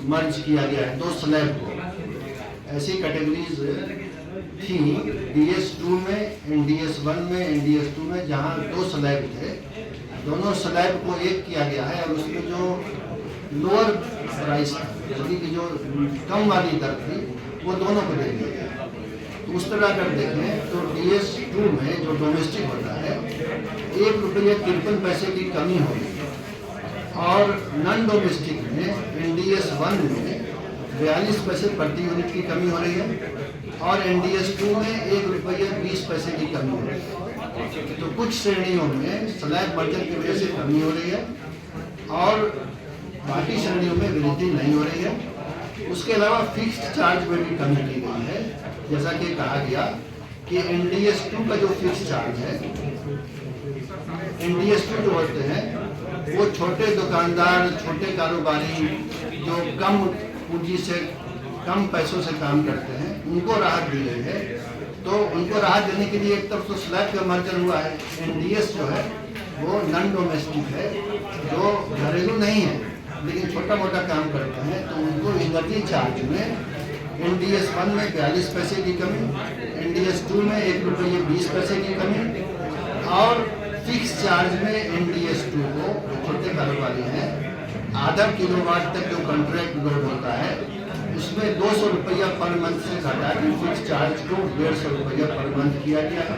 मर्ज किया गया है, 2 स्लैब को। ऐसी कैटेगरीज थी DS2 में, NDS1 में, NDS2 में, जहाँ 2 स्लैब थे। दोनों स्लैब को एक किया गया है और उसमें जो लोअर प्राइस था, यानी कि जो कम वाली दर थी, वो दोनों को दे दिया गया। तो उस तरह अगर देखें तो DS2 में जो डोमेस्टिक होता है, ₹1.53 की कमी होगी, और नॉन डोमेस्टिक में NDS1 में 42 पैसे प्रति यूनिट की कमी हो रही है, और NDS2 में ₹1.20 की कमी हो रही है। तो कुछ श्रेणियों में स्लैब मर्जर की वजह से कमी हो रही है और बाकी श्रेणियों में वृद्धि नहीं हो रही है। उसके अलावा फिक्स्ड चार्ज में भी कमी की गई है, जैसा कि कहा गया कि NDS2 का जो फिक्स चार्ज है, NDS2 जो होते हैं वो छोटे दुकानदार, छोटे कारोबारी जो कम पूंजी से, कम पैसों से काम करते हैं, उनको राहत दी गई है। तो उनको राहत देने के लिए एक तरफ तो स्लैब का मर्जर हुआ है, NDS जो है वो नॉन डोमेस्टिक है, जो घरेलू नहीं है लेकिन छोटा मोटा काम करते हैं, तो उनको एनर्जी चार्ज में NDS1 में 42 पैसे की कमी, NDS2 में ₹1.20 की कमी, और फिक्स चार्ज में NDS2 को छोटे कारोबारी हैं, आधा किलोवाट तक जो कॉन्ट्रैक्ट लोड होता है उसमें ₹200 पर मंथ से घटा के फिक्स चार्ज को ₹150 पर मंथ किया गया है।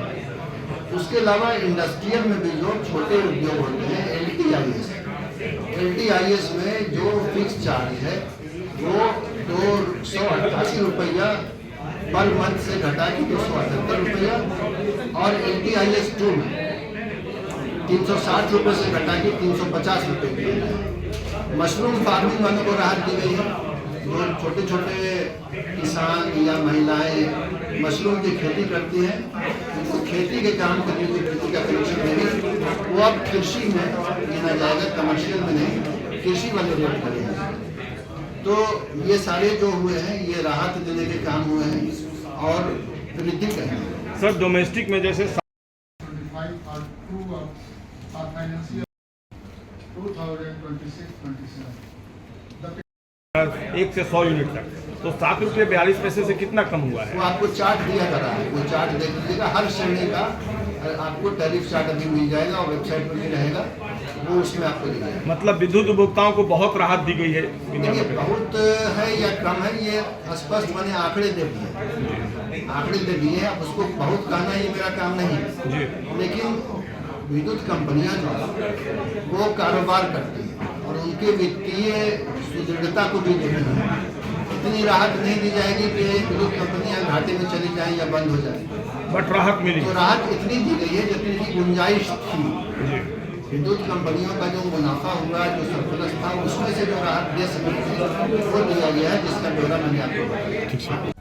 उसके अलावा इंडस्ट्रियल में भी जो छोटे उद्योग होते हैं, LTIS में जो फिक्स चार्ज है वो ₹288 पर मंथ से घटा के ₹278, और LTIS2 में ₹360 से घटा के ₹350 किया है। मशरूम फार्मिंग वालों को राहत दी गई है, जो छोटे छोटे किसान या महिलाएं मशरूम की खेती करती हैं, उनको खेती के काम के लिए खेती का कनेक्शन देंगे, वो अब कृषि में लेना जाएगा, कमर्शियल में नहीं, कृषि वाले रेट करेंगे। तो ये सारे जो हुए हैं ये राहत देने के काम हुए हैं और वृद्धि करेंगे। सर डोमेस्टिक में जैसे 1 से 100 यूनिट तक, तो ₹7.42 से कितना कम हुआ है? वो आपको चार्ट दिया जा रहा है, वो चार्ट देख लीजिएगा, हर श्रेणी का आपको टैरिफ चार्ट अभी मिल जाएगा और वेबसाइट पर भी रहेगा, वो उसमें आपको दिखेगा। मतलब विद्युत उपभोक्ताओं को बहुत राहत दी गई है। देखिए बहुत है या कम है, ये स्पष्ट मैंने आंकड़े दे दिए, आंकड़े दे दिए हैं। अब उसको बहुत कहना ये मेरा काम नहीं है, लेकिन विद्युत कंपनियां जो है वो कारोबार करती हैं और उनके वित्तीय सुदृढ़ता को भी देखना है। इतनी राहत नहीं दी जाएगी कि विद्युत कंपनियां घाटे में चली जाएं या बंद हो जाएं, बट राहत मिली। तो राहत इतनी दी गई है जितनी की गुंजाइश थी। विद्युत कंपनियों का जो मुनाफा हुआ, जो सरप्लस था, उसमें से जो राहत दे सकती थी वो दिया गया है, जिसका ब्यौरा मैंने आपको बताया।